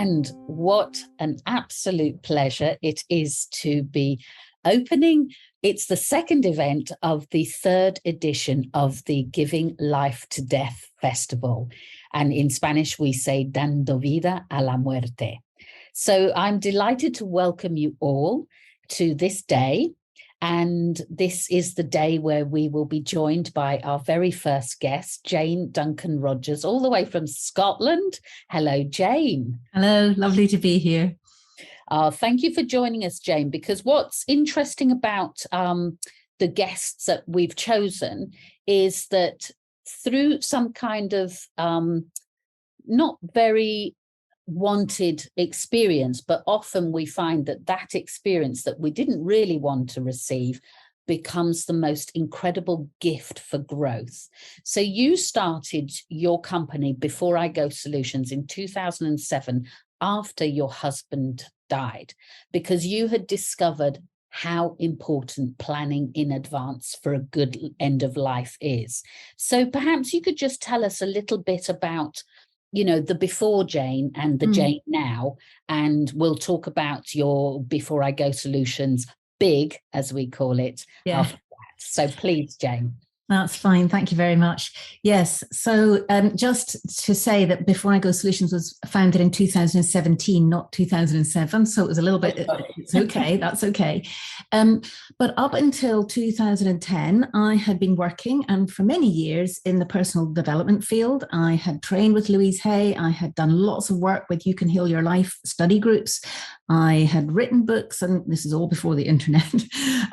And what an absolute pleasure it is to be opening. It's the second event of the third edition of the Giving Life to Death Festival. And in Spanish, we say dando vida a la muerte. So I'm delighted to welcome you all to this day. And this is the day where we will be joined by our very first guest, Jane Duncan Rogers, all the way from Scotland. Hello, Jane. Hello, lovely to be here. Thank you for joining us, Jane, because what's interesting about the guests that we've chosen is that through some kind of not very wanted experience, but often we find that that experience that we didn't really want to receive becomes the most incredible gift for growth. So you started your company, Before I Go Solutions, in 2007 after your husband died, because you had discovered how important planning in advance for a good end of life is. So perhaps you could just tell us a little bit about, you know, the before Jane and the Jane now, and we'll talk about your Before I Go Solutions, big, as we call it, after that. So please, Jane. That's fine. Thank you very much. Yes. So just to say that Before I Go Solutions was founded in 2017, not 2007. So it was a little bit, it's okay. That's okay. But up until 2010, I had been working and for many years in the personal development field. I had trained with Louise Hay. I had done lots of work with You Can Heal Your Life study groups. I had written books, and this is all before the internet.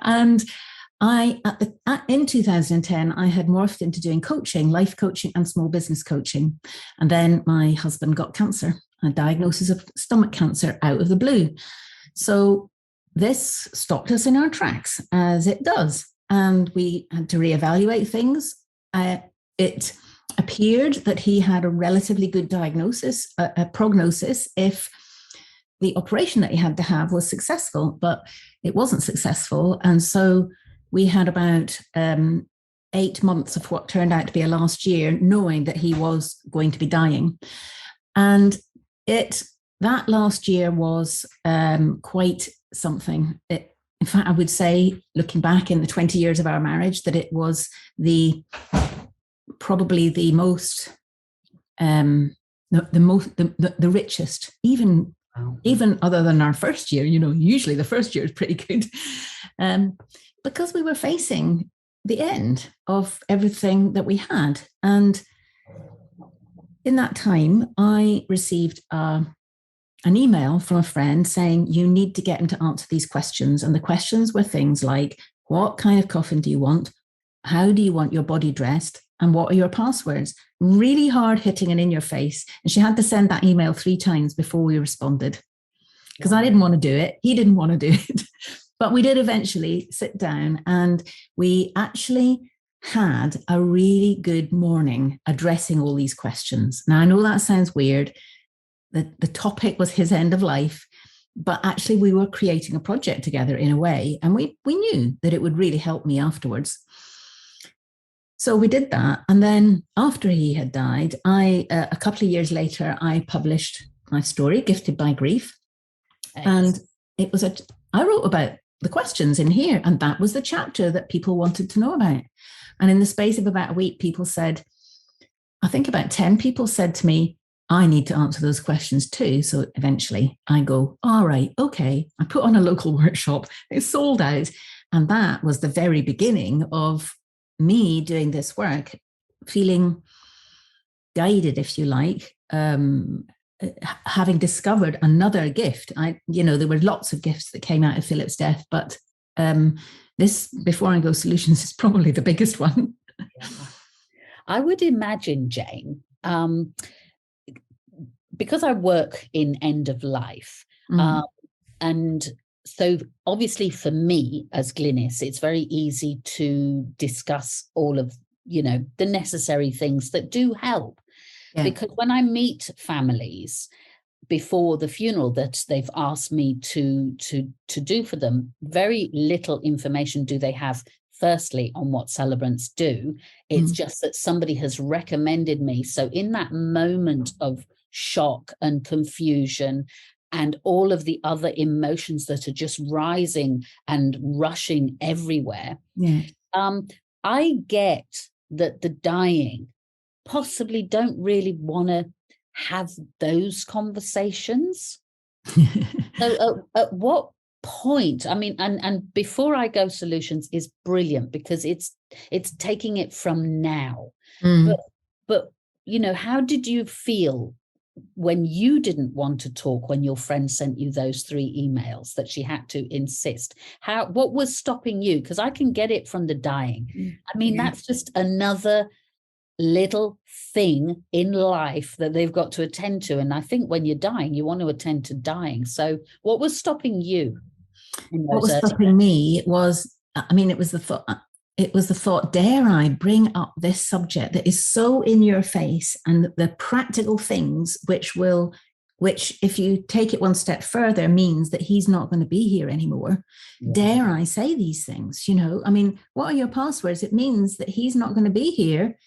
And in 2010, I had morphed into doing coaching, life coaching and small business coaching. And then my husband got cancer, a diagnosis of stomach cancer out of the blue. So this stopped us in our tracks, as it does. And we had to reevaluate things. It appeared that he had a relatively good diagnosis, a prognosis, if the operation that he had to have was successful, but it wasn't successful. And so we had about 8 months of what turned out to be a last year, knowing that he was going to be dying. And that last year was quite something. In fact, I would say, looking back in the 20 years of our marriage, that it was probably the most, the richest, even other than our first year. You know, usually the first year is pretty good. Because we were facing the end of everything that we had. And in that time, I received an email from a friend saying, you need to get him to answer these questions. And the questions were things like, what kind of coffin do you want? How do you want your body dressed? And what are your passwords? Really hard hitting and in your face. And she had to send that email 3 times before we responded. Because I didn't want to do it. He didn't want to do it. But we did eventually sit down, and we actually had a really good morning addressing all these questions. Now, I know that sounds weird. The topic was his end of life, but actually we were creating a project together in a way, and we knew that it would really help me afterwards. So we did that. And then after he had died, a couple of years later, I published my story, Gifted by Grief. And it was I wrote about the questions in here, and that was the chapter that people wanted to know about. And in the space of about a week, people said, I think about 10 people said to me, I need to answer those questions too. So eventually I go, all right, okay. I put on a local workshop, it sold out. And that was the very beginning of me doing this work, feeling guided, if you like, having discovered another gift. There were lots of gifts that came out of Philip's death, but this Before I Go Solutions is probably the biggest one. I would imagine, Jane, because I work in end of life, and so obviously for me as Glynis, it's very easy to discuss all of, the necessary things that do help. Yeah. Because when I meet families before the funeral that they've asked me to do for them, very little information do they have, firstly, on what celebrants do. It's just that somebody has recommended me. So in that moment of shock and confusion and all of the other emotions that are just rising and rushing everywhere. Yeah. I get that the dying possibly don't really want to have those conversations. So at what point, I mean, and before I go solutions is brilliant because it's taking it from now. But you know, how did you feel when you didn't want to talk, when your friend sent you those 3 emails that she had to insist? What was stopping you? Because I can get it from the dying. I mean, that's just another little thing in life that they've got to attend to. And I think when you're dying, you want to attend to dying. So what was stopping you? What was stopping me was, I mean, it was the thought, dare I bring up this subject that is so in your face, and the practical things which if you take it one step further means that he's not going to be here anymore. Yeah. Dare I say these things? You know, I mean, what are your passwords? It means that he's not going to be here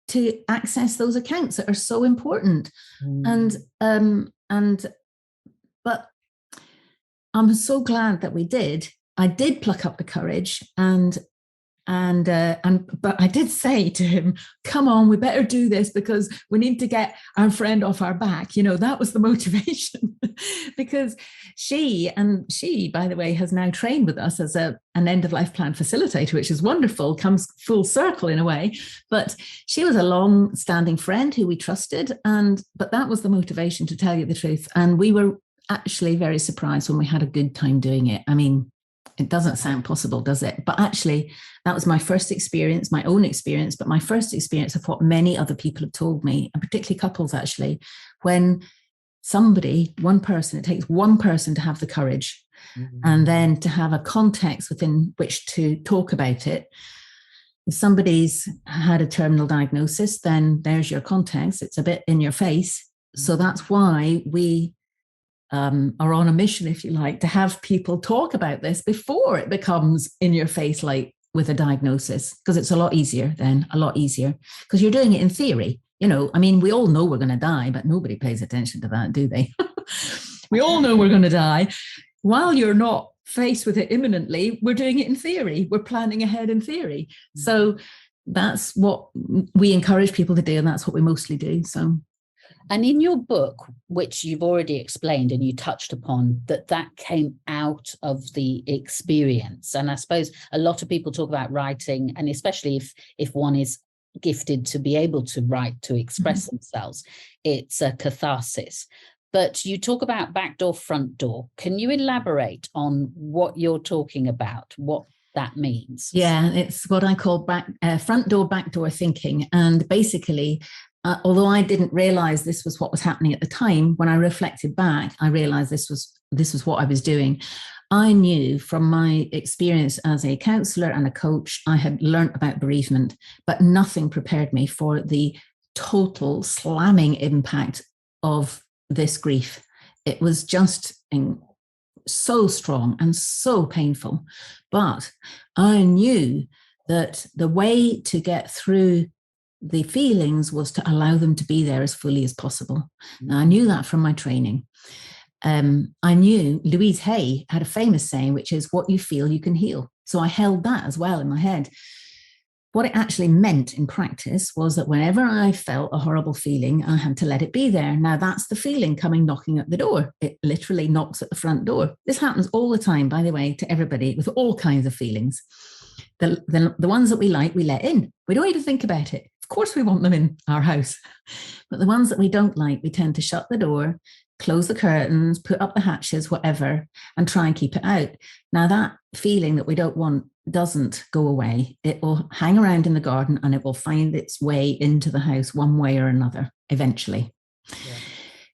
to access those accounts that are so important. But I'm so glad that we did. I did pluck up the courage but I did say to him, come on, we better do this because we need to get our friend off our back. You know, that was the motivation. Because she, by the way, has now trained with us as an end-of-life plan facilitator, which is wonderful, comes full circle in a way. But she was a long-standing friend who we trusted. But that was the motivation, to tell you the truth. And we were actually very surprised when we had a good time doing it. I mean, it doesn't sound possible, does it? But actually, that was my first experience, my own experience, but my first experience of what many other people have told me, and particularly couples, actually, when one person, it takes one person to have the courage and then to have a context within which to talk about it. If somebody's had a terminal diagnosis, then there's your context. It's a bit in your face. So that's why we are on a mission, if you like, to have people talk about this before it becomes in your face, like with a diagnosis, because it's a lot easier, because you're doing it in theory. You know, I mean, we all know we're going to die, but nobody pays attention to that, do they? We all know we're going to die. While you're not faced with it imminently, we're doing it in theory. We're planning ahead in theory. So that's what we encourage people to do, and that's what we mostly do. So. And in your book, which you've already explained and you touched upon, that came out of the experience. And I suppose a lot of people talk about writing, and especially if one is gifted to be able to write, to express themselves, it's a catharsis. But you talk about back door, front door. Can you elaborate on what you're talking about, what that means? Yeah, it's what I call front door, back door thinking. And basically, although I didn't realize this was what was happening at the time, when I reflected back, I realized this was what I was doing. I knew from my experience as a counselor and a coach, I had learned about bereavement, but nothing prepared me for the total slamming impact of this grief. It was just so strong and so painful. But I knew that the way to get through the feelings was to allow them to be there as fully as possible. Now, I knew that from my training. I knew Louise Hay had a famous saying, which is, what you feel, you can heal. So I held that as well in my head. What it actually meant in practice was that whenever I felt a horrible feeling, I had to let it be there. Now, that's the feeling coming knocking at the door. It literally knocks at the front door. This happens all the time, by the way, to everybody with all kinds of feelings. The ones that we like, we let in. We don't even think about it. Of course, we want them in our house. But the ones that we don't like, we tend to shut the door, close the curtains, put up the hatches, whatever, and try and keep it out. Now, that feeling that we don't want doesn't go away. It will hang around in the garden and it will find its way into the house one way or another eventually. Yeah.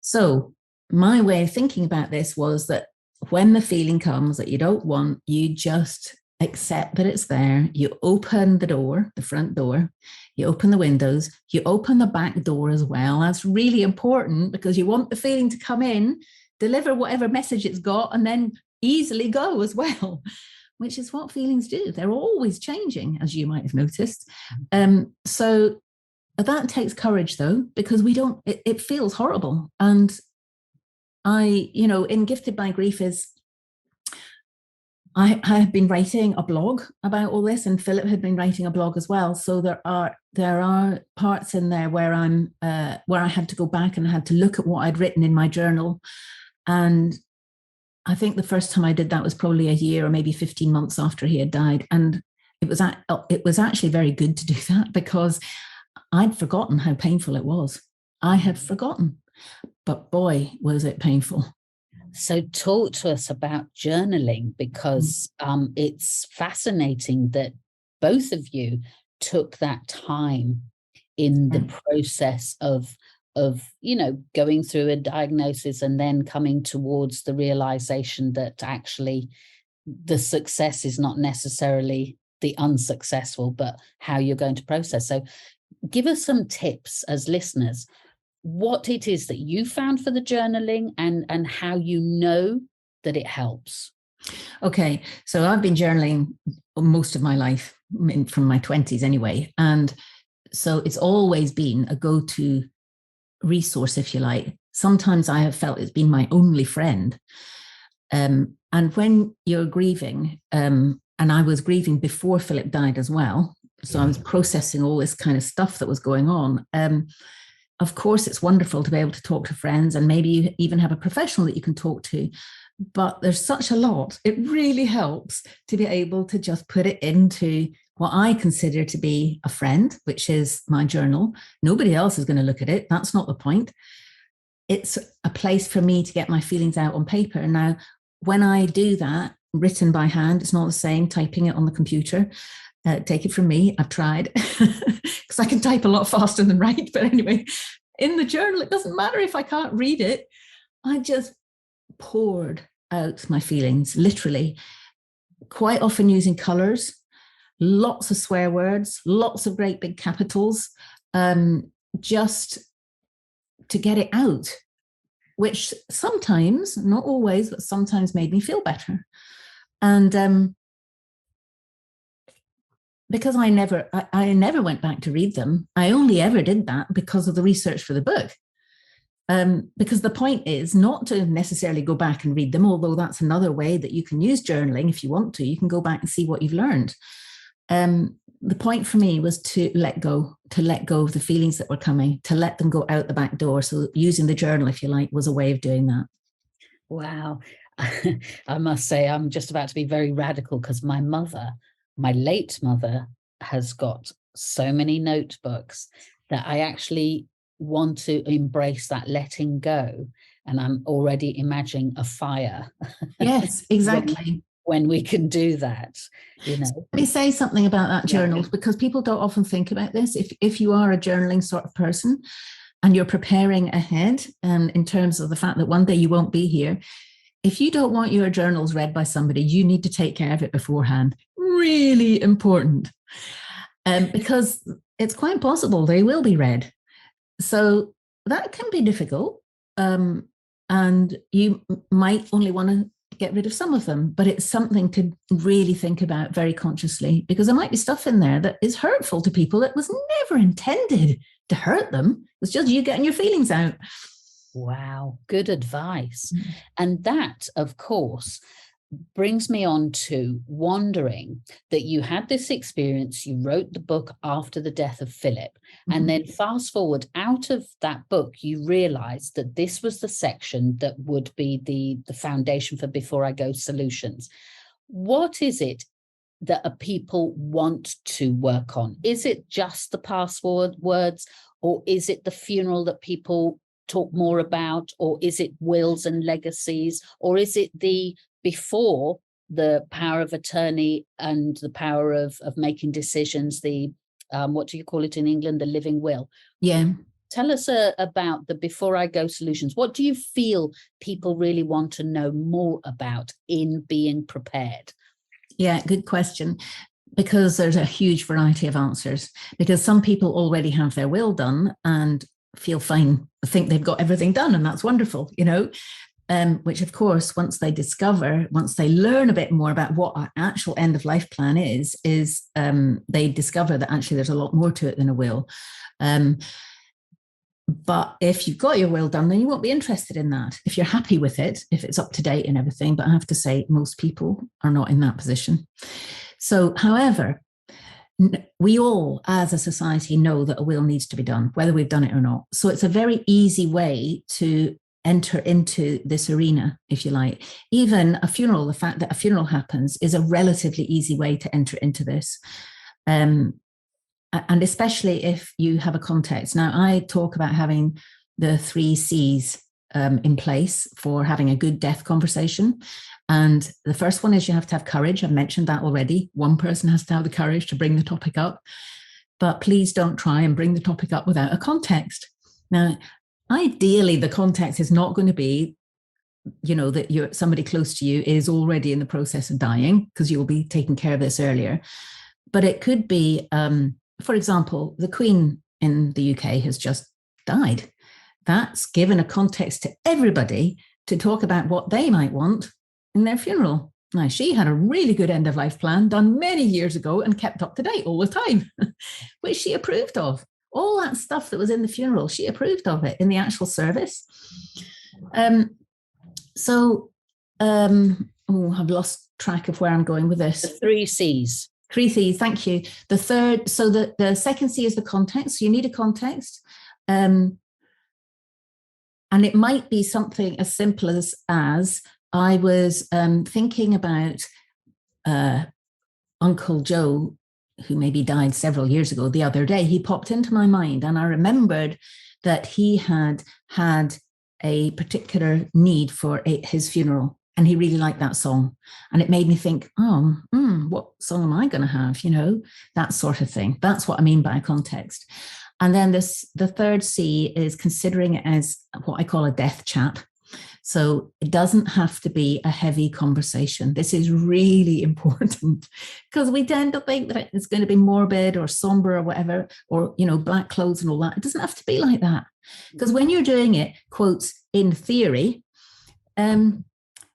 So my way of thinking about this was that when the feeling comes that you don't want, you just accept that it's there. You open the door, the front door, you open the windows, you open the back door as well. That's really important because you want the feeling to come in, deliver whatever message it's got, and then easily go as well, which is what feelings do. They're always changing, as you might have noticed. So that takes courage though, because it feels horrible. And in Gifted by Grief I have been writing a blog about all this, and Philip had been writing a blog as well. So there are parts in there where I had to go back and I had to look at what I'd written in my journal. And I think the first time I did that was probably a year or maybe 15 months after he had died. And it was actually very good to do that, because I'd forgotten how painful it was. I had forgotten, but boy, was it painful. So talk to us about journaling, because it's fascinating that both of you took that time in the process of going through a diagnosis and then coming towards the realization that actually the success is not necessarily the unsuccessful, but how you're going to process. So give us some tips as listeners, what it is that you found for the journaling and how you know that it helps. Okay, so I've been journaling most of my life, from my 20s anyway. And so it's always been a go-to resource, if you like. Sometimes I have felt it's been my only friend. And when you're grieving, and I was grieving before Philip died as well, so I was processing all this kind of stuff that was going on. Of course, it's wonderful to be able to talk to friends, and maybe you even have a professional that you can talk to, but there's such a lot. It really helps to be able to just put it into what I consider to be a friend, which is my journal. Nobody else is going to look at it. That's not the point. It's a place for me to get my feelings out on paper. Now, when I do that, written by hand, it's not the same typing it on the computer. Take it from me, I've tried, because I can type a lot faster than write. But anyway, in the journal, it doesn't matter if I can't read it. I just poured out my feelings, literally, quite often using colors, lots of swear words, lots of great big capitals, just to get it out, which sometimes, not always, but sometimes made me feel better. And because I never went back to read them. I only ever did that because of the research for the book. Because the point is not to necessarily go back and read them, although that's another way that you can use journaling if you want to. You can go back and see what you've learned. The point for me was to let go of the feelings that were coming, to let them go out the back door. So using the journal, if you like, was a way of doing that. Wow. I must say, I'm just about to be very radical, because my late mother, has got so many notebooks that I actually want to embrace that letting go. And I'm already imagining a fire. Yes, exactly. when we can do that, Let me say something about that journal, because people don't often think about this. If you are a journaling sort of person and you're preparing ahead, and in terms of the fact that one day you won't be here, if you don't want your journals read by somebody, you need to take care of it beforehand. Really important. Because it's quite possible they will be read. So that can be difficult. And you might only want to get rid of some of them, but it's something to really think about very consciously, because there might be stuff in there that is hurtful to people that was never intended to hurt them. It's just you getting your feelings out. Wow, good advice. And that, of course, brings me on to wondering that you had this experience, you wrote the book after the death of Philip, and then fast forward out of that book, you realized that this was the section that would be the foundation for Before I Go Solutions. What is it that people want to work on? Is it just the password words, or is it the funeral that people talk more about, or is it wills and legacies, or is it the before the power of attorney and the power of making decisions, the what do you call it in England, the living will? Yeah. Tell us about the Before I Go Solutions. What do you feel people really want to know more about in being prepared? Yeah, good question. Because there's a huge variety of answers, because some people already have their will done and feel fine, think they've got everything done, and that's wonderful, which of course, once they learn a bit more about what our actual end of life plan is they discover that actually there's a lot more to it than a will. But if you've got your will done, then you won't be interested in that. If you're happy with it, if it's up to date and everything, but I have to say most people are not in that position. So, however, we all as a society know that a will needs to be done, whether we've done it or not. So it's a very easy way to enter into this arena, if you like. Even a funeral, the fact that a funeral happens is a relatively easy way to enter into this. And especially if you have a context. Now, I talk about having the 3 C's in place for having a good death conversation. And the first one is you have to have courage. I've mentioned that already. One person has to have the courage to bring the topic up. But please don't try and bring the topic up without a context. Now, ideally, the context is not going to be, that somebody close to you is already in the process of dying, because you will be taking care of this earlier. But it could be, for example, the Queen in the UK has just died. That's given a context to everybody to talk about what they might want in their funeral. Now, she had a really good end of life plan done many years ago and kept up to date all the time, which she approved of. All that stuff that was in the funeral, she approved of it in the actual service. I've lost track of where I'm going with this. The 3 C's. 3 C's, thank you. The third, so the second C is the context. So you need a context. And it might be something as simple as I was thinking about Uncle Joe, who maybe died several years ago, the other day. He popped into my mind, and I remembered that he had a particular need for his funeral, and he really liked that song. And it made me think, what song am I going to have? That sort of thing. That's what I mean by context. And then the third C is considering it as what I call a death chat. So it doesn't have to be a heavy conversation. This is really important, because we tend to think that it's going to be morbid or somber or whatever, or, black clothes and all that. It doesn't have to be like that. Because when you're doing it, quotes, in theory,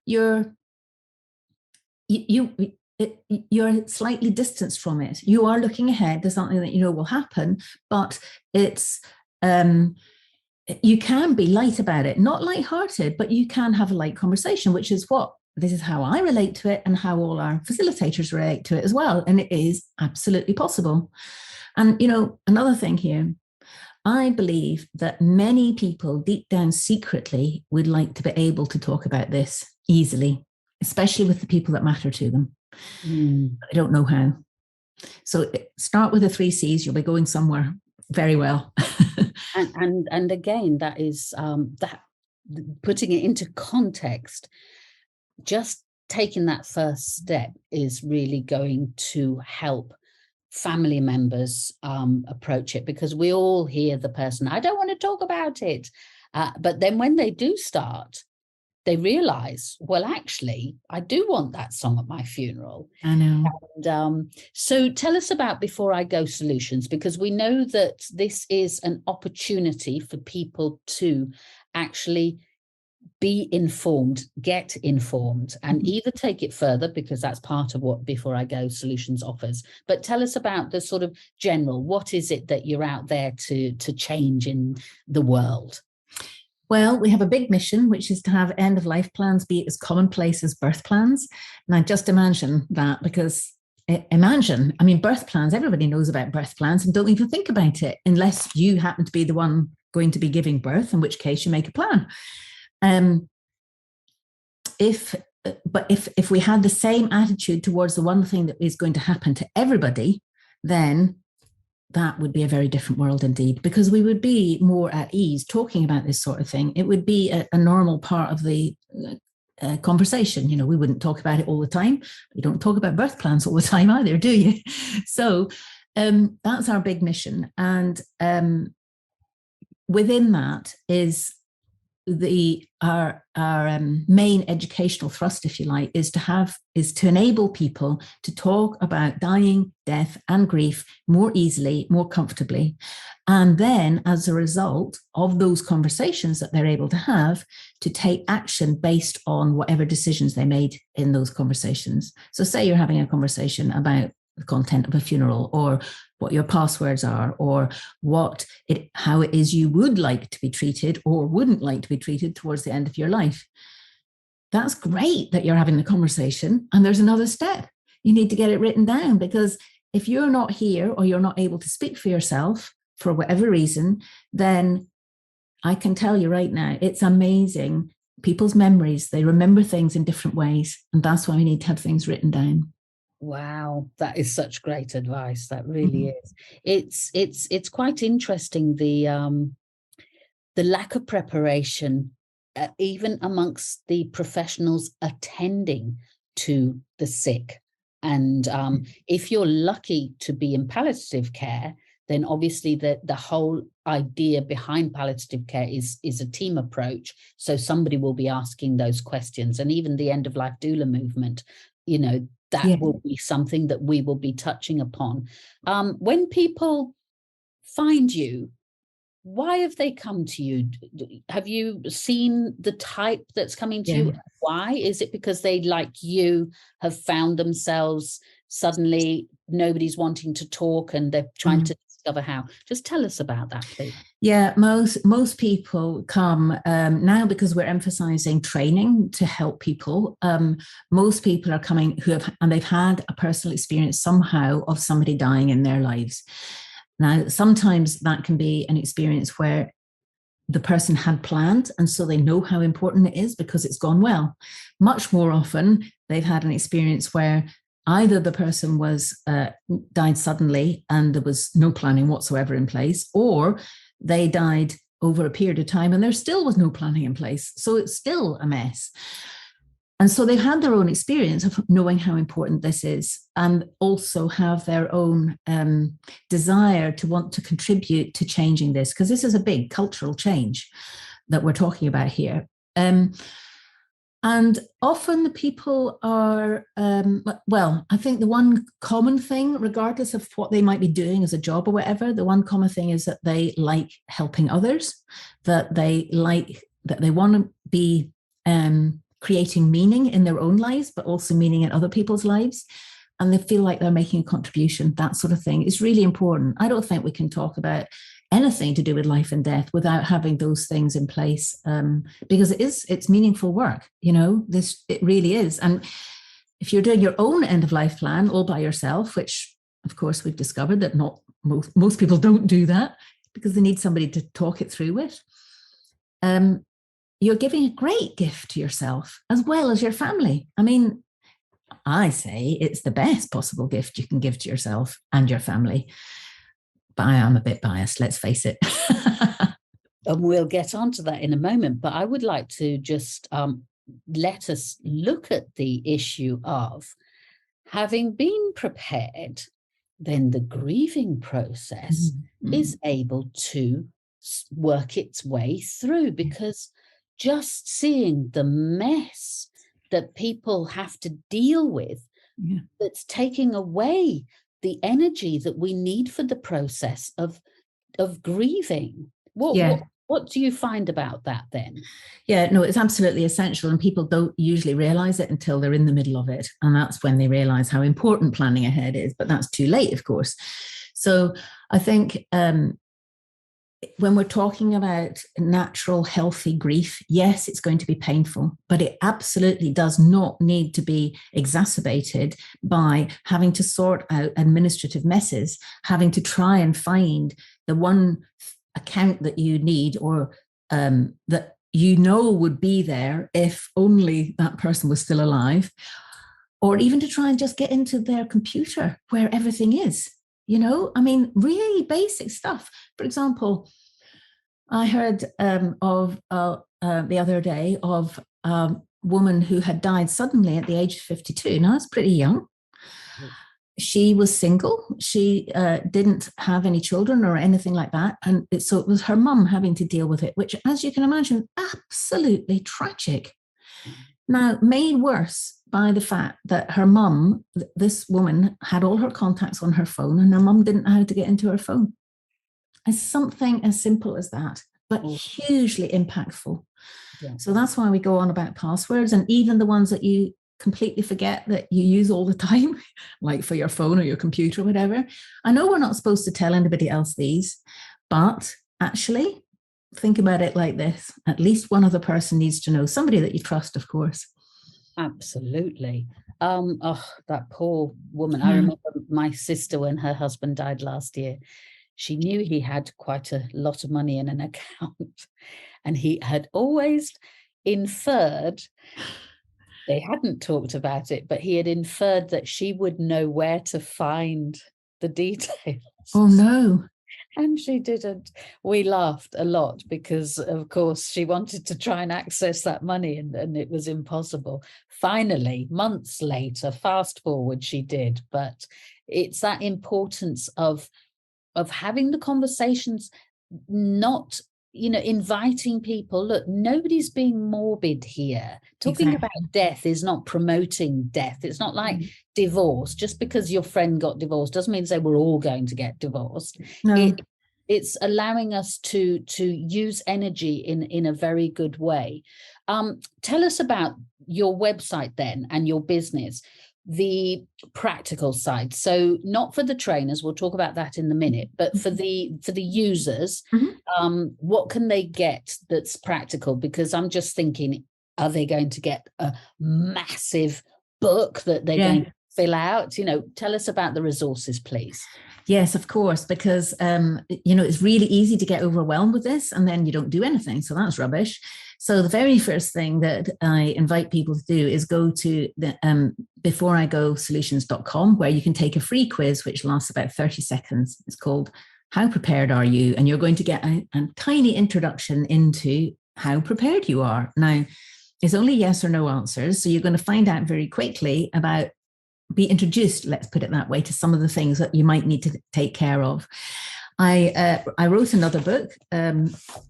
you're slightly distanced from it. You are looking ahead. There's something that will happen, but it's... you can be light about it, not lighthearted, but you can have a light conversation, which is this is how I relate to it and how all our facilitators relate to it as well. And it is absolutely possible. And, another thing here, I believe that many people deep down secretly would like to be able to talk about this easily, especially with the people that matter to them. I don't know how. So start with the 3 C's, you'll be going somewhere very well. and again, that is that putting it into context, just taking that first step is really going to help family members approach it, because we all hear the person, I don't want to talk about it. But then when they do start, they realize, well, actually, I do want that song at my funeral. I know. And so tell us about Before I Go solutions, because we know that this is an opportunity for people to actually be informed, get informed, and either take it further, because that's part of what Before I Go solutions offers. But tell us about the sort of general, what is it that you're out there to change in the world? Well, we have a big mission, which is to have end-of-life plans be as commonplace as birth plans. And I just imagine that, because birth plans, everybody knows about birth plans and don't even think about it unless you happen to be the one going to be giving birth, in which case you make a plan. If we had the same attitude towards the one thing that is going to happen to everybody, then that would be a very different world indeed, because we would be more at ease talking about this sort of thing. It would be a normal part of the conversation. We wouldn't talk about it all the time. You don't talk about birth plans all the time either, do you? So that's our big mission. And within that is our main educational thrust, if you like, is to enable people to talk about dying, death, and grief more easily, more comfortably. And then, as a result of those conversations that they're able to have, to take action based on whatever decisions they made in those conversations. So say you're having a conversation about the content of a funeral, or what your passwords are, or how it is you would like to be treated or wouldn't like to be treated towards the end of your life. That's great that you're having the conversation. And there's another step. You need to get it written down, because if you're not here or you're not able to speak for yourself for whatever reason, then I can tell you right now, it's amazing. People's memories, they remember things in different ways. And that's why we need to have things written down. Wow, that is such great advice. That really is. It's quite interesting, the lack of preparation, even amongst the professionals attending to the sick. And if you're lucky to be in palliative care, then obviously the whole idea behind palliative care is a team approach. So somebody will be asking those questions, and even the end of life doula movement, that will be something that we will be touching upon. When people find you, why have they come to you? Have you seen the type that's coming to you? Why? Is it because they, like you, have found themselves suddenly nobody's wanting to talk and they're trying to discover how? Just tell us about that, please. Yeah, most people come now because we're emphasizing training to help people. Most people are coming and they've had a personal experience somehow of somebody dying in their lives. Now, sometimes that can be an experience where the person had planned, and so they know how important it is because it's gone well. Much more often, they've had an experience where either the person died suddenly and there was no planning whatsoever in place, or they died over a period of time and there still was no planning in place. So it's still a mess. And so they've had their own experience of knowing how important this is, and also have their own desire to want to contribute to changing this, because this is a big cultural change that we're talking about here. And often the people are, I think the one common thing, regardless of what they might be doing as a job or whatever, the one common thing is that they like helping others, that they want to be creating meaning in their own lives, but also meaning in other people's lives. And they feel like they're making a contribution. That sort of thing is really important. I don't think we can talk about anything to do with life and death without having those things in place, because it's meaningful work. It really is. And if you're doing your own end of life plan all by yourself, which of course we've discovered that not most people don't do that because they need somebody to talk it through with, you're giving a great gift to yourself as well as your family. I mean, I say it's the best possible gift you can give to yourself and your family. But I am a bit biased, let's face it. And we'll get onto that in a moment. But I would like to just let us look at the issue of having been prepared, then the grieving process is able to work its way through, because just seeing the mess that people have to deal with, that's taking away the energy that we need for the process of grieving. What do you find about that then? Yeah, no, it's absolutely essential, and people don't usually realize it until they're in the middle of it. And that's when they realize how important planning ahead is, but that's too late, of course. So I think when we're talking about natural, healthy grief, yes, it's going to be painful, but it absolutely does not need to be exacerbated by having to sort out administrative messes, having to try and find the one account that you need, or that would be there if only that person was still alive, or even to try and just get into their computer where everything is. I mean, really basic stuff. For example, I heard of the other day of a woman who had died suddenly at the age of 52. Now, that's pretty young. she was single. She didn't have any children or anything like that. And so it was her mum having to deal with it, which, as you can imagine, absolutely tragic. Now, made worse by the fact that her mum, this woman, had all her contacts on her phone, and her mum didn't know how to get into her phone. It's something as simple as that, but hugely impactful. Yeah. So that's why we go on about passwords, and even the ones that you completely forget that you use all the time, like for your phone or your computer or whatever. I know we're not supposed to tell anybody else these, but actually think about it like this. At least one other person needs to know, somebody that you trust, of course. Absolutely. That poor woman. I remember my sister, when her husband died last year, she knew he had quite a lot of money in an account, and he had always inferred, they hadn't talked about it, but he had inferred that she would know where to find the details. Oh, no. And she didn't. We laughed a lot because, of course, she wanted to try and access that money, and it was impossible. Finally, months later, fast forward, she did. But it's that importance of having the conversations, not, inviting people. Look, nobody's being morbid here. Talking about death is not promoting death. It's not like divorce. Just because your friend got divorced doesn't mean to say we're all going to get divorced. No. It's allowing us to use energy in a very good way. Tell us about your website then and your business, the practical side. So not for the trainers, we'll talk about that in a minute, but for the users, what can they get that's practical? Because I'm just thinking, are they going to get a massive book that they're going to fill out? Tell us about the resources, please. Yes, of course, because, it's really easy to get overwhelmed with this, and then you don't do anything. So that's rubbish. So the very first thing that I invite people to do is go to the beforeigosolutions.com, where you can take a free quiz, which lasts about 30 seconds. It's called How Prepared Are You? And you're going to get a tiny introduction into how prepared you are. Now, it's only yes or no answers. So you're going to find out very quickly be introduced, let's put it that way, to some of the things that you might need to take care of. I wrote another book,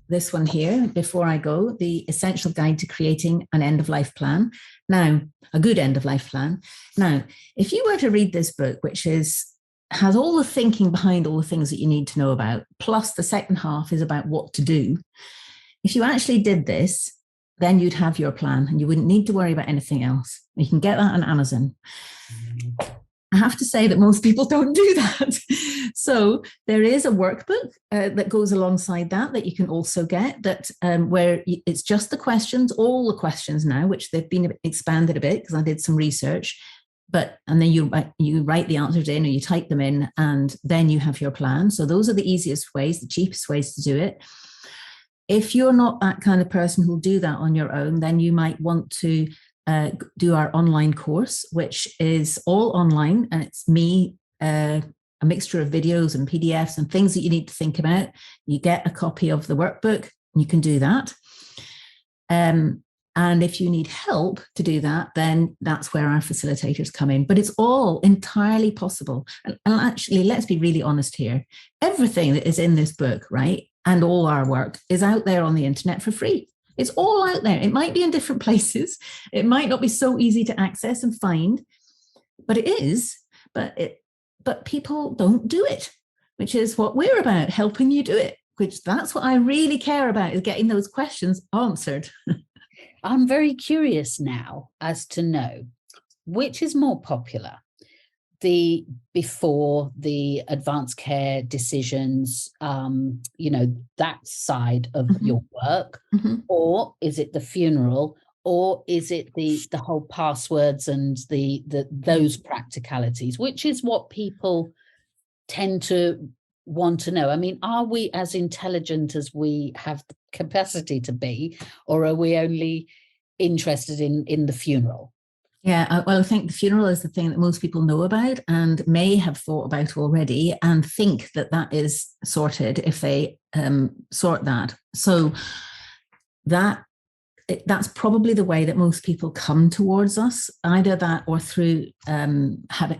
this one here, Before I Go, The Essential Guide to Creating an End-of-Life Plan. Now, a good end-of-life plan. Now, if you were to read this book, which has all the thinking behind all the things that you need to know about, plus the second half is about what to do. If you actually did this, then you'd have your plan and you wouldn't need to worry about anything else. You can get that on Amazon. I have to say that most people don't do that. So there is a workbook that goes alongside that you can also get, that where it's just the questions, all the questions now, which they've been expanded a bit because I did some research. And then you write the answers in, or you type them in, and then you have your plan. So those are the easiest ways, the cheapest ways to do it. If you're not that kind of person who'll do that on your own, then you might want to do our online course, which is all online, and it's me, a mixture of videos and PDFs and things that you need to think about. You get a copy of the workbook, you can do that. And if you need help to do that, then that's where our facilitators come in. But it's all entirely possible. And actually, let's be really honest here. Everything that is in this book, right, and all our work is out there on the internet for free. It's all out there. It might be in different places. It might not be so easy to access and find, but it is. But people don't do it, which is what we're about, helping you do it, which that's what I really care about, is getting those questions answered. I'm very curious now as to know which is more popular, the before the advanced care decisions, that side of your work, or is it the funeral, or is it the whole passwords and those practicalities? Which is what people tend to want to know? I mean, are we as intelligent as we have the capacity to be, or are we only interested in the funeral? Yeah, well, I think the funeral is the thing that most people know about and may have thought about already, and think that is sorted if they sort that. So that that's probably the way that most people come towards us, either that or through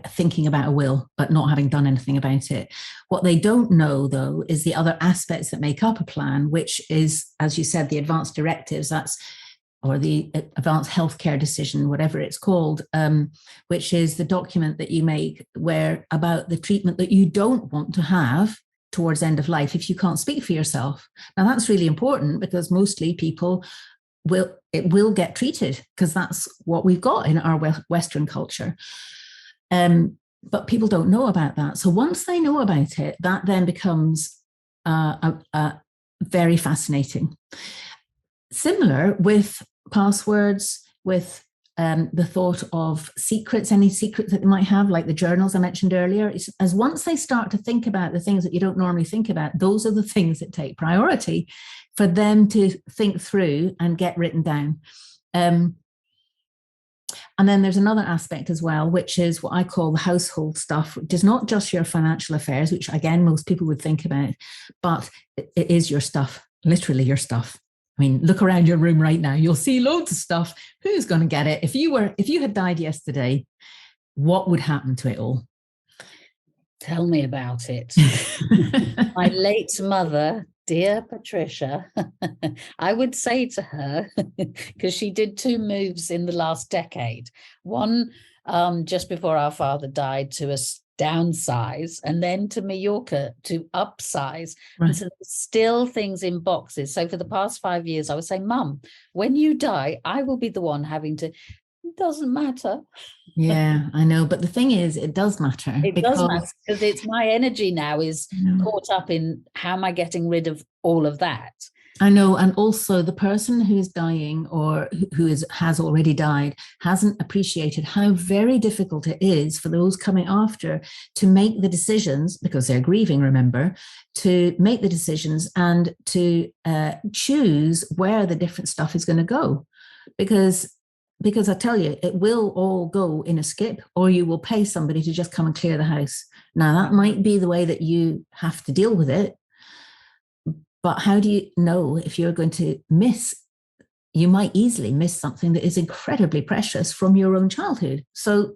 thinking about a will, but not having done anything about it. What they don't know, though, is the other aspects that make up a plan, which is, as you said, the advanced directives, or the advanced healthcare decision, whatever it's called, which is the document that you make about the treatment that you don't want to have towards end of life if you can't speak for yourself. Now, that's really important because mostly people will get treated because that's what we've got in our Western culture. But people don't know about that. So once they know about it, that then becomes very fascinating. Similar with passwords, with the thought of secrets, any secrets that they might have, like the journals I mentioned earlier. As once they start to think about the things that you don't normally think about, those are the things that take priority for them to think through and get written down. And then there's another aspect as well, which is what I call the household stuff, which is not just your financial affairs, which again, most people would think about, but it is your stuff, literally your stuff. I mean, look around your room right now, you'll see loads of stuff. Who's going to get it? If you had died yesterday, what would happen to it all? Tell me about it. My late mother, dear Patricia, I would say to her, because she did 2 moves in the last decade. One just before our father died to downsize, and then to Mallorca to upsize. Right. And so there's still things in boxes. So for the past 5 years, I was saying, Mum, when you die, I will be the one having to. It doesn't matter. Yeah, I know. But the thing is, it does matter. It does matter because it's my energy now is caught up in how am I getting rid of all of that. I know. And also the person who is dying or who has already died hasn't appreciated how very difficult it is for those coming after to make the decisions, because they're grieving, remember, to make the decisions and to choose where the different stuff is going to go. Because I tell you, it will all go in a skip, or you will pay somebody to just come and clear the house. Now, that might be the way that you have to deal with it. But how do you know if you're going to you might easily miss something that is incredibly precious from your own childhood. So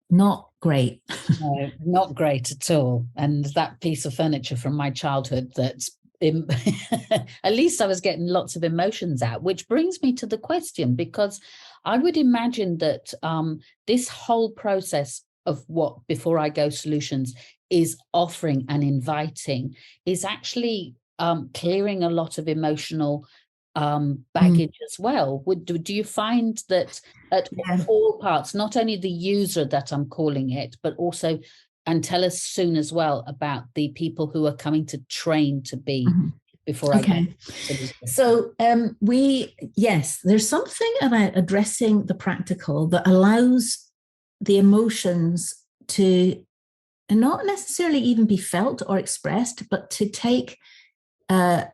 not great. No, not great at all. And that piece of furniture from my childhood that's at least I was getting lots of emotions out, which brings me to the question, because I would imagine that this whole process of what Before I Go Solutions is offering and inviting is actually clearing a lot of emotional baggage as well. Do you find that at all parts, not only the user that I'm calling it, but also, and tell us soon as well about the people who are coming to train to be Before I Go. So there's something about addressing the practical that allows the emotions to not necessarily even be felt or expressed, but to take a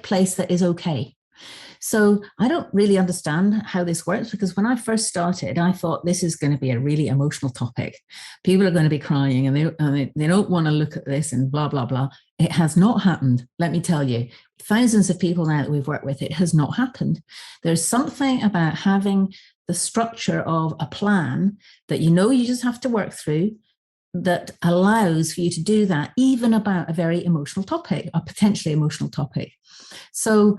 place that is okay. So I don't really understand how this works, because when I first started, I thought this is going to be a really emotional topic. People are going to be crying and they don't want to look at this and blah, blah, blah. It has not happened. Let me tell you, thousands of people now that we've worked with, it has not happened. There's something about having the structure of a plan that you just have to work through, that allows for you to do that, even about a very emotional topic, a potentially emotional topic. So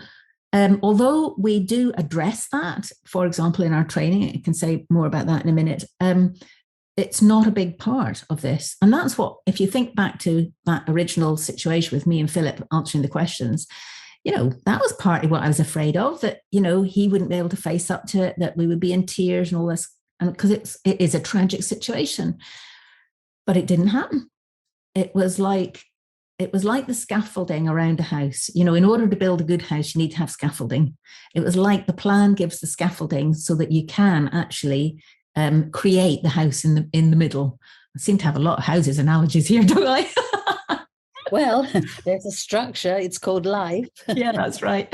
although we do address that, for example, in our training, I can say more about that in a minute, it's not a big part of this. And that's what, if you think back to that original situation with me and Philip answering the questions, that was partly what I was afraid of, that, he wouldn't be able to face up to it, that we would be in tears and all this, and because it is a tragic situation. But it didn't happen. It was like the scaffolding around a house. In order to build a good house, you need to have scaffolding. It was like the plan gives the scaffolding so that you can actually create the house in the middle. I seem to have a lot of houses analogies here, don't I? Well, there's a structure. It's called life. Yeah, that's right.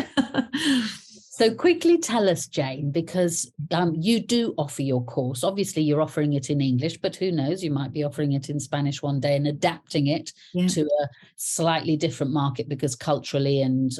So quickly tell us, Jane, because you do offer your course. Obviously, you're offering it in English, but who knows, you might be offering it in Spanish one day and adapting it to a slightly different market, because culturally and,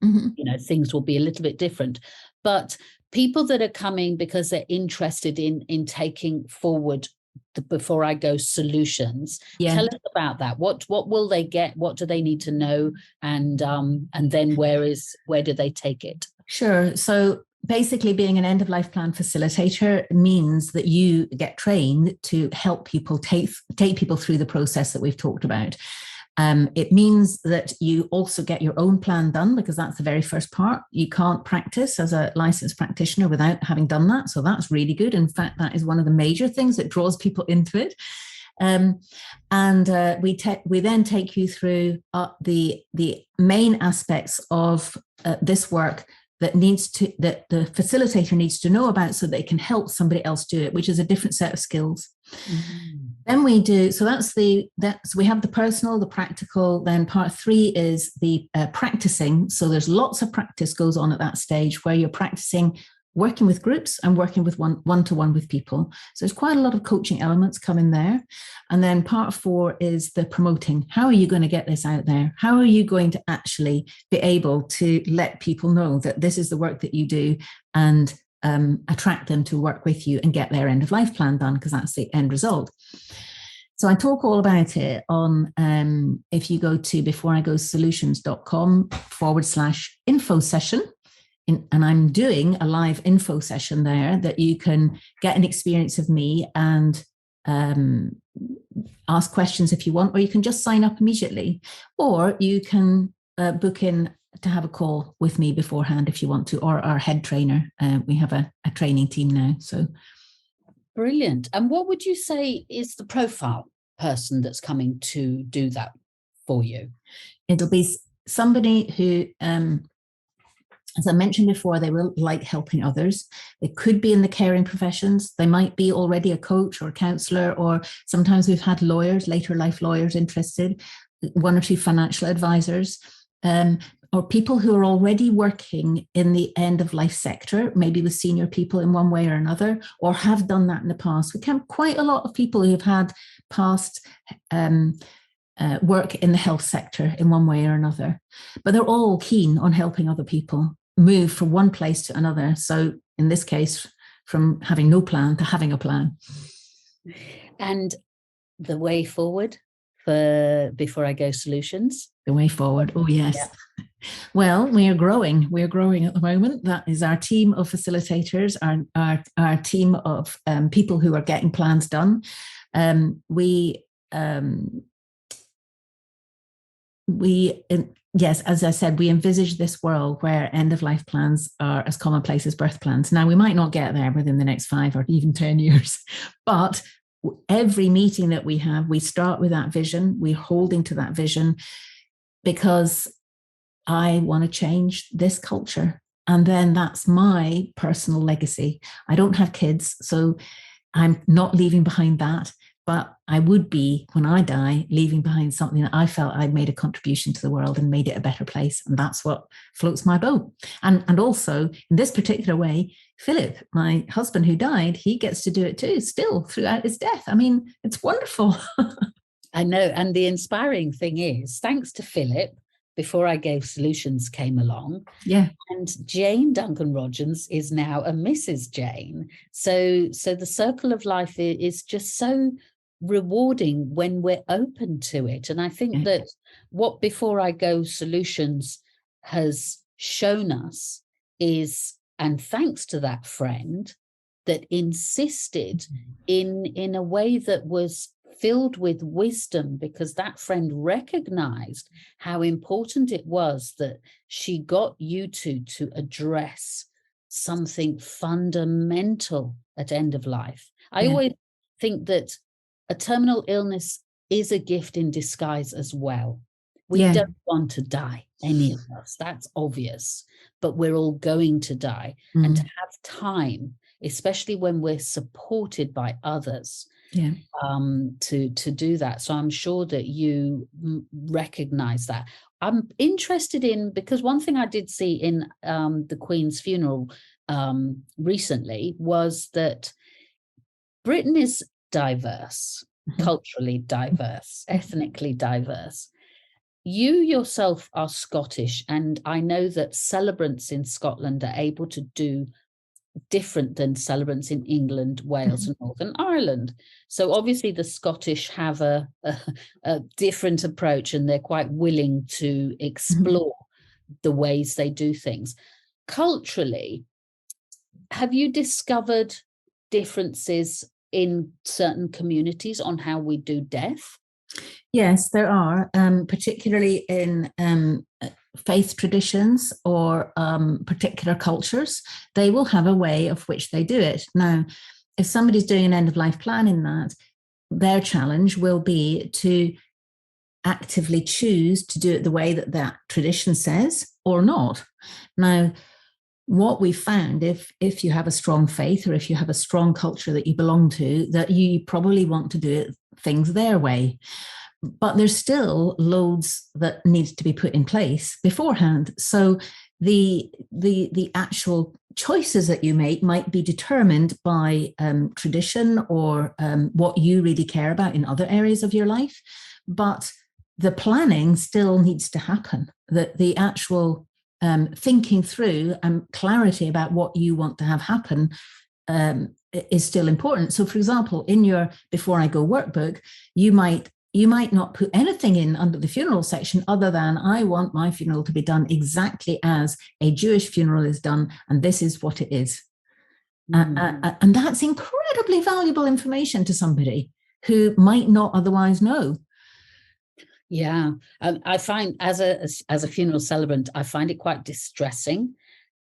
you know, things will be a little bit different. But people that are coming because they're interested in taking forward the Before I Go solutions, tell us about that. What will they get? What do they need to know? And then where do they take it? Sure. So basically, being an end-of-life plan facilitator means that you get trained to help people take people through the process that we've talked about. It means that you also get your own plan done, because that's the very first part. You can't practice as a licensed practitioner without having done that. So that's really good. In fact, that is one of the major things that draws people into it. We then take you through the main aspects of this work that the facilitator needs to know about, so they can help somebody else do it, which is a different set of skills. Then we do, so we have the personal, the practical. Then part 3 is the practicing. So there's lots of practice goes on at that stage, where you're practicing working with groups and working with one-to-one with people. So there's quite a lot of coaching elements coming there. And then part 4 is the promoting. How are you going to get this out there? How are you going to actually be able to let people know that this is the work that you do, and attract them to work with you and get their end-of-life plan done, because that's the end result. So I talk all about it on, if you go to beforeigosolutions.com/info session, and I'm doing a live info session there that you can get an experience of me and ask questions if you want, or you can just sign up immediately, or you can book in to have a call with me beforehand if you want to, or our head trainer. We have a training team now. So brilliant. And what would you say is the profile person that's coming to do that for you? It'll be somebody who, as I mentioned before, they will like helping others. They could be in the caring professions. They might be already a coach or a counsellor, or sometimes we've had lawyers, later life lawyers interested, 1 or 2 financial advisors, or people who are already working in the end of life sector, maybe with senior people in one way or another, or have done that in the past. We have quite a lot of people who have had past work in the health sector in one way or another, but they're all keen on helping other people move from one place to another. So in this case, from having no plan to having a plan. And the way forward for Before I Go Solutions? The way forward. Oh, yes. Yeah. Well, we are growing. We're growing at the moment. That is our team of facilitators, our team of people who are getting plans done. Yes, as I said, we envisage this world where end-of-life plans are as commonplace as birth plans. Now, we might not get there within the next 5 or even 10 years, but every meeting that we have, we start with that vision. We're holding to that vision, because I want to change this culture. And then that's my personal legacy. I don't have kids, so I'm not leaving behind that. But I would be, when I die, leaving behind something that I felt I'd made a contribution to the world and made it a better place. And that's what floats my boat. And also, in this particular way, Philip, my husband who died, he gets to do it too, still throughout his death. I mean, it's wonderful. I know. And the inspiring thing is, thanks to Philip, Before I Go Solutions came along. Yeah. And Jane Duncan Rogers is now a Mrs. Jane. So the circle of life is just so rewarding when we're open to it. And I think that what Before I Go Solutions has shown us is, and thanks to that friend that insisted in a way that was filled with wisdom, because that friend recognized how important it was that she got you to address something fundamental at end of life. I always think that a terminal illness is a gift in disguise as well. We don't want to die, any of us, that's obvious, but we're all going to die. And to have time, especially when we're supported by others, to do that. So I'm sure that you recognize that. I'm interested in, because one thing I did see in the Queen's funeral recently was that Britain is diverse, culturally diverse, ethnically diverse. You yourself are Scottish, and I know that celebrants in Scotland are able to do different than celebrants in England, Wales, and Northern Ireland. So obviously the Scottish have a different approach, and they're quite willing to explore the ways they do things. Culturally, have you discovered differences in certain communities on how we do death? Yes, there are, particularly in faith traditions or particular cultures. They will have a way of which they do it. Now, if somebody's doing an end-of-life plan in that, their challenge will be to actively choose to do it the way that that tradition says or not. Now, what we found, if you have a strong faith or if you have a strong culture that you belong to, that you probably want to do it, things their way. But there's still loads that need to be put in place beforehand. So the actual choices that you make might be determined by tradition or what you really care about in other areas of your life. But the planning still needs to happen. That the actual thinking through and clarity about what you want to have happen is still important. So, for example, in your Before I Go workbook, you might not put anything in under the funeral section other than, I want my funeral to be done exactly as a Jewish funeral is done, and this is what it is. And that's incredibly valuable information to somebody who might not otherwise know. Yeah, I find as a funeral celebrant, I find it quite distressing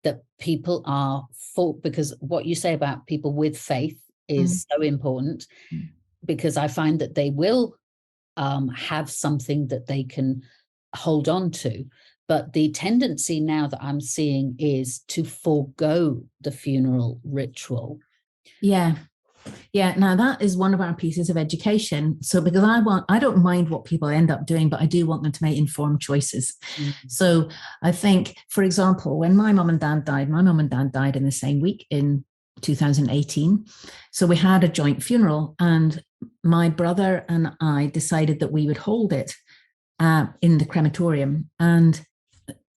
that people are full, because what you say about people with faith is so important, because I find that they will have something that they can hold on to. But the tendency now that I'm seeing is to forego the funeral ritual. Yeah. Now that is one of our pieces of education. So because I don't mind what people end up doing, but I do want them to make informed choices. So I think, for example, when my mum and dad died in the same week in 2018. So we had a joint funeral, and my brother and I decided that we would hold it in the crematorium, and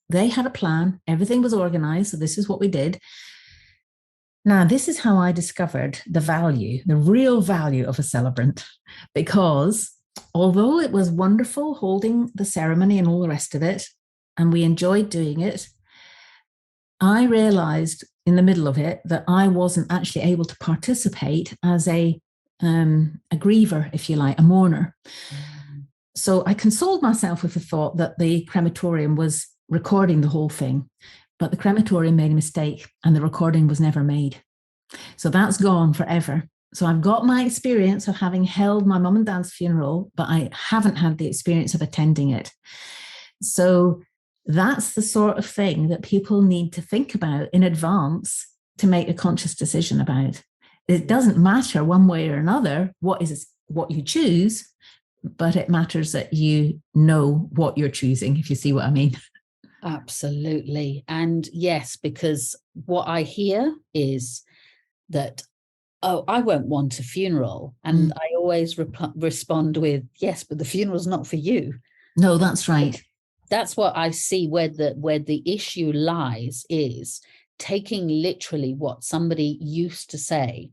they had a plan. Everything was organized. So this is what we did. Now, this is how I discovered the real value of a celebrant, because although it was wonderful holding the ceremony and all the rest of it, and we enjoyed doing it, I realized in the middle of it that I wasn't actually able to participate as a griever, if you like, a mourner. So I consoled myself with the thought that the crematorium was recording the whole thing, but the crematorium made a mistake and the recording was never made. So that's gone forever. So I've got my experience of having held my mum and dad's funeral, but I haven't had the experience of attending it. So that's the sort of thing that people need to think about in advance to make a conscious decision about. It doesn't matter one way or another what you choose, but it matters that you know what you're choosing, if you see what I mean. Absolutely. And yes, because what I hear is that, oh, I won't want a funeral. And I always respond with, yes, but the funeral's not for you. No, that's right. That's what I see where the issue lies, is taking literally what somebody used to say,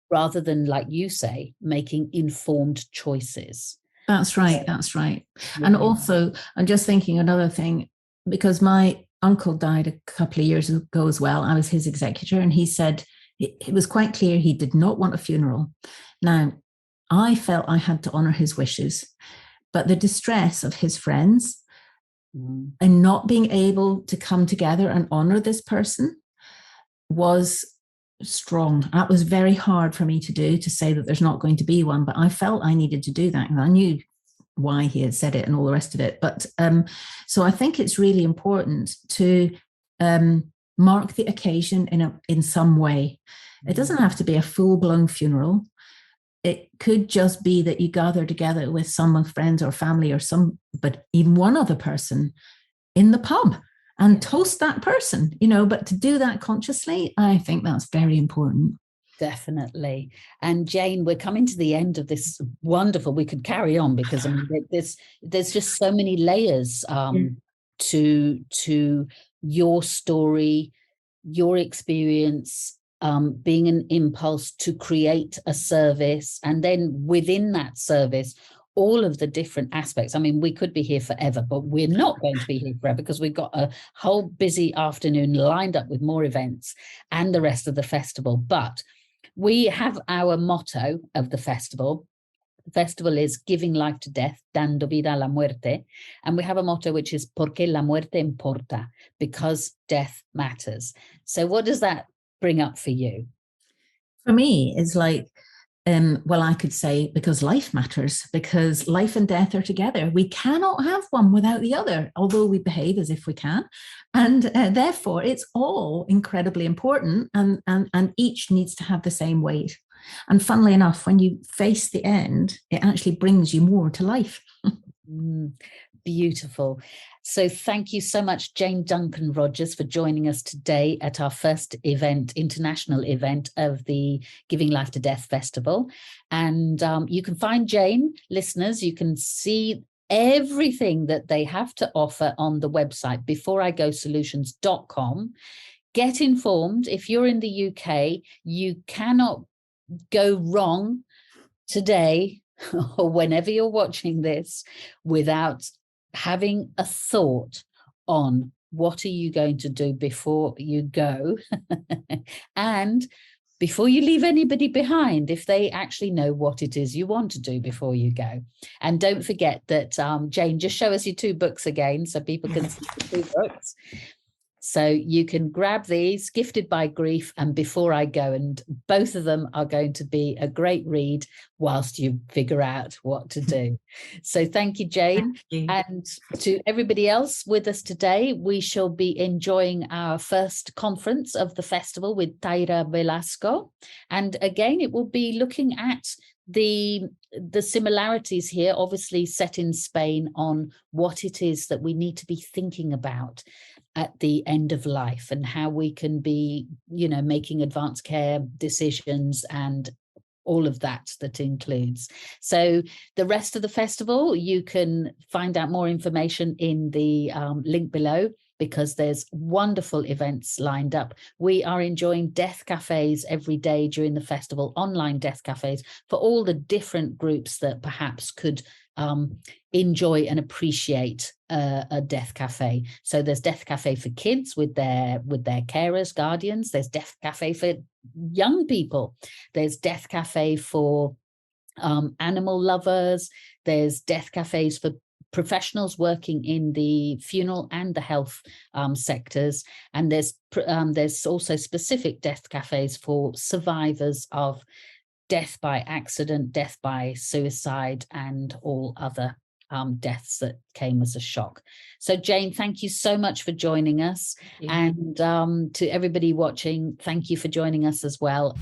rather than, like you say, making informed choices. That's right. That's right. Yeah. And also, I'm just thinking another thing, because my uncle died a couple of years ago as well. I was his executor, and he said it was quite clear he did not want a funeral. Now, I felt I had to honor his wishes, but the distress of his friends and not being able to come together and honor this person was strong. That was very hard for me to do, to say that there's not going to be one, but I felt I needed to do that, and I knew why he had said it and all the rest of it. But so I think it's really important to mark the occasion in some way. It doesn't have to be a full-blown funeral, it could just be that you gather together with some friends or family but even one other person in the pub and toast that person, but to do that consciously, I think that's very important. Definitely. And Jane, we're coming to the end of this wonderful, we could carry on because there's just so many layers to your story, your experience, being an impulse to create a service, and then within that service, all of the different aspects. I mean, we could be here forever, but we're not going to be here forever because we've got a whole busy afternoon lined up with more events and the rest of the festival. But we have our motto of the festival. The festival is giving life to death, dando vida a la muerte. And we have a motto which is porque la muerte importa, because death matters. So what does that bring up for you? For me, it's like, well, I could say because life matters, because life and death are together. We cannot have one without the other, although we behave as if we can. And therefore, it's all incredibly important, and each needs to have the same weight. And funnily enough, when you face the end, it actually brings you more to life. Beautiful. So thank you so much, Jane Duncan Rogers, for joining us today at our first event, international event of the Giving Life to Death Festival. And you can find Jane, listeners, you can see everything that they have to offer on the website, beforeigosolutions.com. Get informed. If you're in the UK, you cannot go wrong today or whenever you're watching this without having a thought on what are you going to do before you go and before you leave anybody behind, if they actually know what it is you want to do before you go. And don't forget that, Jane, just show us your 2 books again so people can see the 2 books. So you can grab these, Gifted by Grief and Before I Go, and both of them are going to be a great read whilst you figure out what to do. So thank you, Jane. Thank you. And to everybody else with us today, we shall be enjoying our first conference of the festival with Taira Velasco. And again, it will be looking at the similarities here, obviously set in Spain, on what it is that we need to be thinking about at the end of life and how we can be, making advanced care decisions and all of that includes. So the rest of the festival, you can find out more information in the link below, because there's wonderful events lined up. We are enjoying death cafes every day during the festival, online death cafes for all the different groups that perhaps could enjoy and appreciate a death cafe. So there's death cafe for kids with their carers, guardians. There's death cafe for young people. There's death cafe for animal lovers. There's death cafes for professionals working in the funeral and the health sectors. And there's also specific death cafes for survivors of death by accident, death by suicide, and all other deaths that came as a shock. So Jane, thank you so much for joining us. And to everybody watching, thank you for joining us as well.